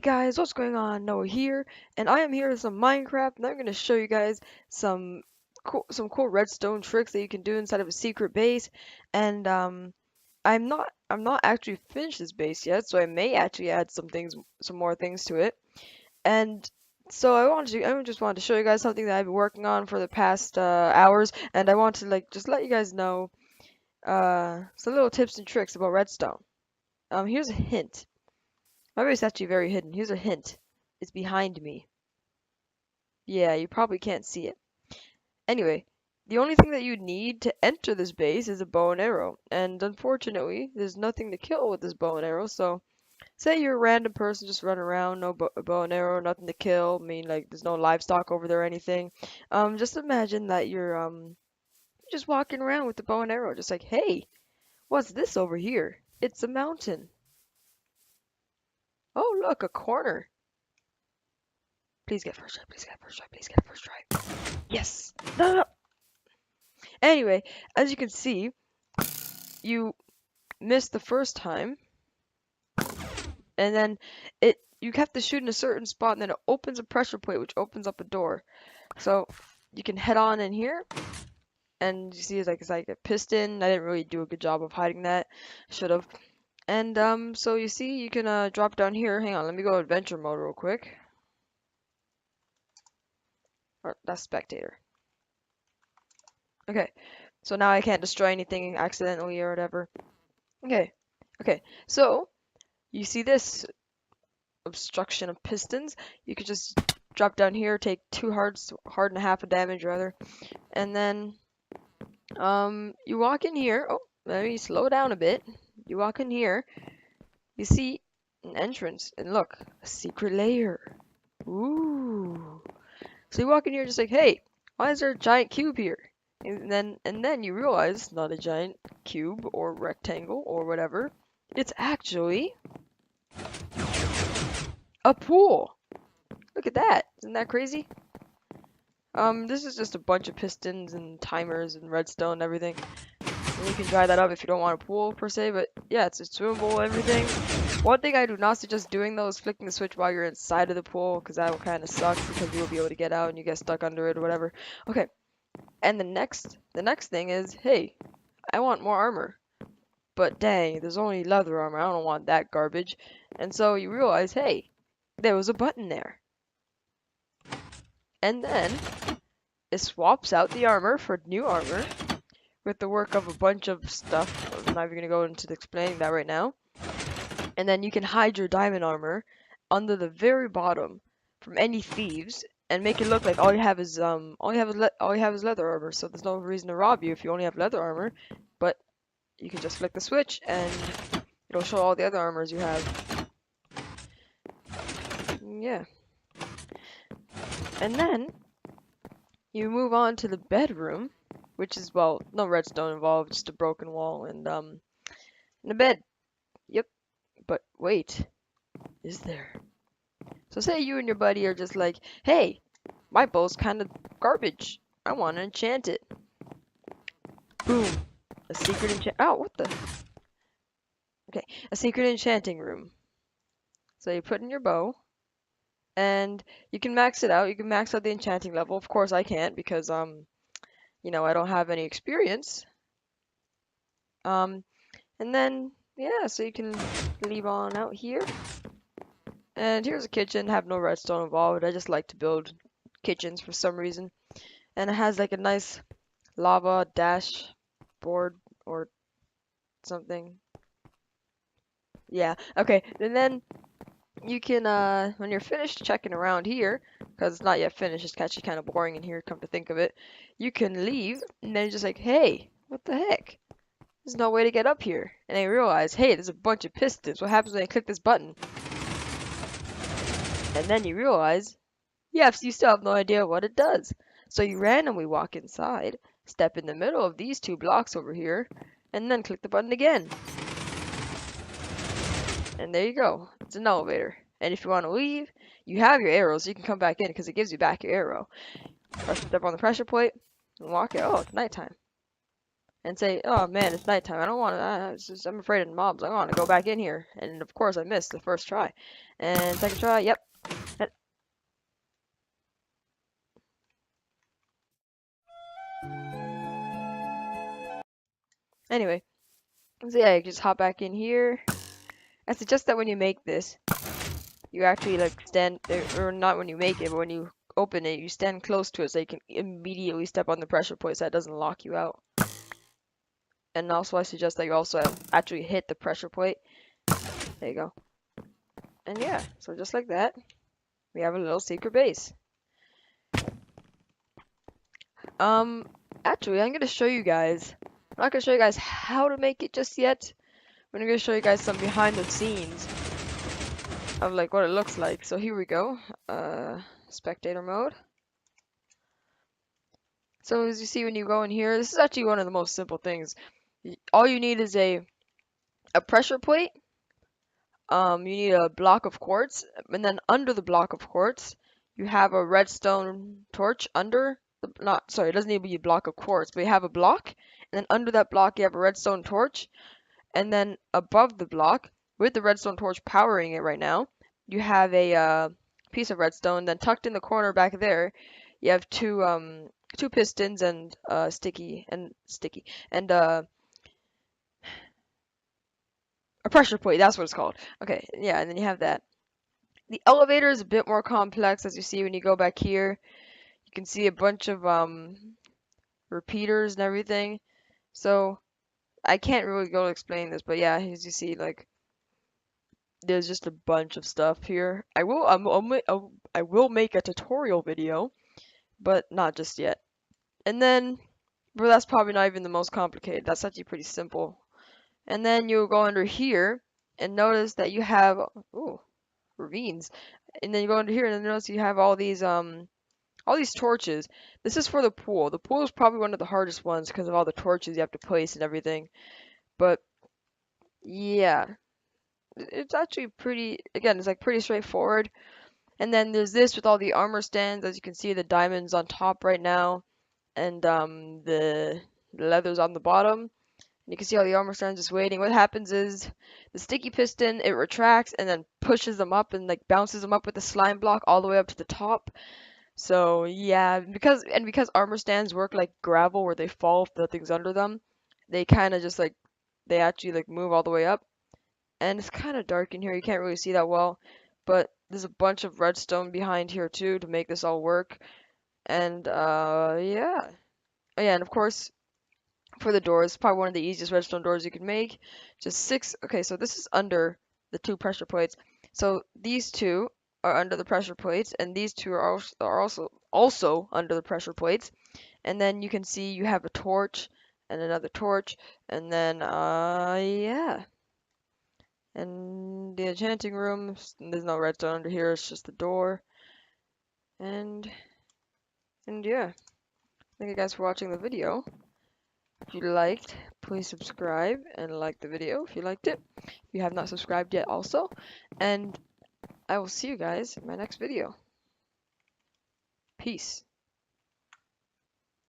guys, what's going on? Noah here, and I am here with some Minecraft, and I'm going to show you guys some cool redstone tricks that you can do inside of a secret base. And I'm not actually finished this base yet, so I may actually add some more things to it. And so I just wanted to show you guys something that I've been working on for the past hours, and I want to like just let you guys know some little tips and tricks about redstone. Here's a hint. My base is actually very hidden. Here's a hint. It's behind me. Yeah, you probably can't see it. Anyway, the only thing that you need to enter this base is a bow and arrow. And unfortunately, there's nothing to kill with this bow and arrow. So, say you're a random person just running around, no bow and arrow, nothing to kill. I mean, like, there's no livestock over there or anything. Just imagine that you're just walking around with the bow and arrow, just like, hey, what's this over here? It's a mountain. Oh, look, a corner. Please get first try, please get first try, please get first try. Yes! No, no, no. Anyway, as you can see, you missed the first time, and then you have to shoot in a certain spot, and then it opens a pressure plate, which opens up a door. So you can head on in here, and you see it's like a piston. I didn't really do a good job of hiding that. Should have. And so you see, you can drop down here. Hang on, let me go adventure mode real quick. Or that's spectator. Okay, so now I can't destroy anything accidentally or whatever. Okay, okay, so you see this obstruction of pistons. You could just drop down here, take two hard and a half of damage rather, and then you walk in here. Oh, let me slow down a bit. You walk in here, you see an entrance, and look, a secret layer. Ooh. So you walk in here just like, hey, why is there a giant cube here? And then you realize it's not a giant cube or rectangle or whatever. It's actually a pool. Look at that. Isn't that crazy? This is just a bunch of pistons and timers and redstone and everything. And you can dry that up if you don't want a pool per se, but yeah, it's a swimming pool and everything. One thing I do not suggest doing though is flicking the switch while you're inside of the pool, because that will kind of suck because you will be able to get out and you get stuck under it or whatever. Okay, and the next thing is, hey, I want more armor. But dang, there's only leather armor. I don't want that garbage. And so you realize, hey, there was a button there. And then it swaps out the armor for new armor with the work of a bunch of stuff. I'm not even going to go into explaining that right now. And then you can hide your diamond armor under the very bottom from any thieves and make it look like all you have is leather armor. So there's no reason to rob you if you only have leather armor. But you can just flick the switch and it'll show all the other armors you have. Yeah. And then you move on to the bedroom, which is, well, no redstone involved, just a broken wall and a bed. Yep. But wait, is there? So say you and your buddy are just like, hey, my bow's kind of garbage. I want to enchant it. Boom. A secret enchant. Oh, what the? Okay, a secret enchanting room. So you put in your bow, and you can max it out. You can max out the enchanting level. Of course, I can't because you know, I don't have any experience. And then yeah, so you can leave on out here. And here's a kitchen. Have no redstone involved. I just like to build kitchens for some reason. And it has like a nice lava dashboard or something. Yeah. Okay. And then you can when you're finished checking around here, because it's not yet finished, it's actually kind of boring in here, come to think of it, you can leave and then you're just like, hey, what the heck? There's no way to get up here. And I realize, hey, there's a bunch of pistons. What happens when I click this button? And then you realize, yes, you still have no idea what it does. So you randomly walk inside, step in the middle of these two blocks over here, and then click the button again. And there you go. It's an elevator. And if you want to leave, you have your arrows, so you can come back in because it gives you back your arrow. Step on the pressure plate and walk it. Oh, it's nighttime. and say, oh man, it's nighttime. I don't want to. I'm afraid of mobs. I want to go back in here. And of course, I missed the first try. And second try, yep. And anyway, so yeah, you just hop back in here. I suggest that when you make this, you actually like stand there, or not when you make it, but when you open it, you stand close to it so you can immediately step on the pressure point so that doesn't lock you out. And also, I suggest that you also actually hit the pressure plate. There you go. And yeah, so just like that, we have a little secret base. Actually, I'm gonna show you guys. I'm not gonna show you guys how to make it just yet. I'm gonna show you guys some behind the scenes of like what it looks like. So here we go. Spectator mode. So as you see when you go in here, this is actually one of the most simple things. All you need is a pressure plate. You need a block of quartz, and then under the block of quartz, you have a redstone torch under the, not, sorry, it doesn't need to be a block of quartz, but you have a block, and then under that block you have a redstone torch, and then above the block, with the redstone torch powering it right now, you have a piece of redstone. Then tucked in the corner back there, you have two pistons and sticky and a pressure plate. That's what it's called. Okay, yeah, and then you have that. The elevator is a bit more complex, as you see when you go back here. You can see a bunch of repeaters and everything. So I can't really go to explain this, but yeah, as you see, like there's just a bunch of stuff here. I will make a tutorial video, but not just yet. And then, but that's probably not even the most complicated. That's actually pretty simple. And then you'll go under here and notice that you have, ooh, ravines. And then you go under here and notice you have all these torches. This is for the pool. The pool is probably one of the hardest ones because of all the torches you have to place and everything. But yeah, it's actually pretty, again, it's like pretty straightforward. And then there's this with all the armor stands. As you can see, the diamonds on top right now, and the leathers on the bottom. And you can see all the armor stands just waiting. What happens is the sticky piston, it retracts and then pushes them up and like bounces them up with the slime block all the way up to the top. So yeah, because armor stands work like gravel where they fall if nothing's under them, they kind of just like they actually like move all the way up. And it's kind of dark in here, you can't really see that well, but there's a bunch of redstone behind here too to make this all work. And yeah. Oh, yeah, and of course for the doors, probably one of the easiest redstone doors you can make. Just six. Okay, so this is under the two pressure plates. So these two are under the pressure plates, and these two are also under the pressure plates. And then you can see you have a torch and another torch, and then yeah. And the enchanting room, there's no redstone under here. It's just the door. And yeah. Thank you guys for watching the video. If you liked, please subscribe and like the video if you liked it. If you have not subscribed yet also. And I will see you guys in my next video. Peace.